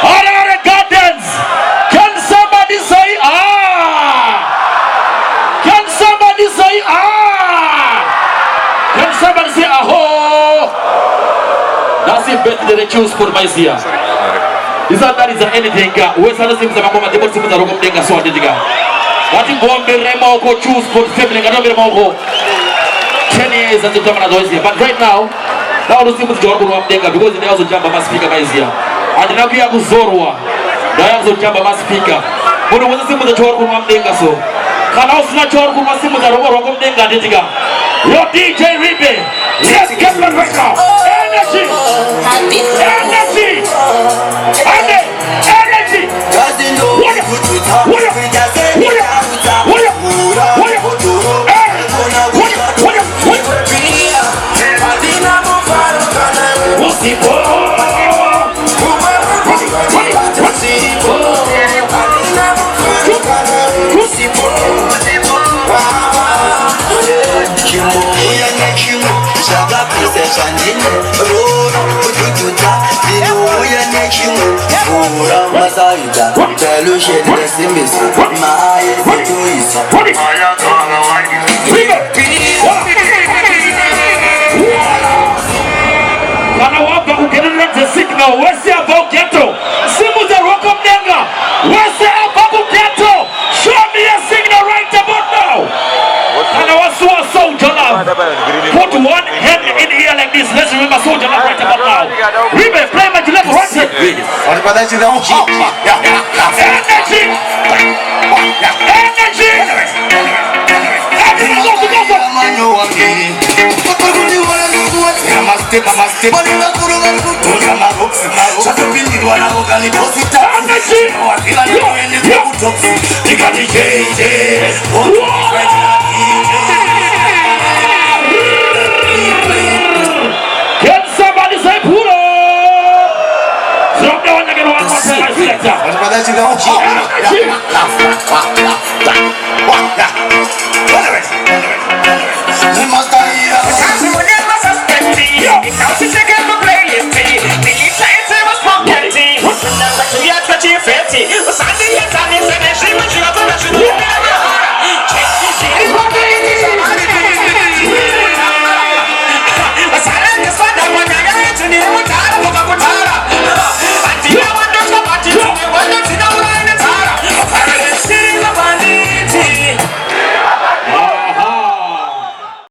Honorary Gardens. Can somebody say Can somebody say Can somebody say aho? That's it. Better than choose for my year. Is that anything? Where's the things about my table? Simple room denga so adiga. What if one be remo go choose for family? I don't be remo 10 years at the time of the but right now the simple job room denga because they also jump my speaker my year. And now we have Zorwa. They also jump my speaker. But when the simple job room denga so. Can also not job room simple room denga adiga. Your DJ Ribe. Let's get the right now. Energy. Signal, where's the about ghetto? Simuza welcome Denga. Where's the about ghetto? Show me a signal right about now. And I was so soldier now. Put one hand in here like this. Let's remember soldier right about now. Ribe, play my level right here. Energy. Can somebody say pull up? Drop down again one more time, my selector.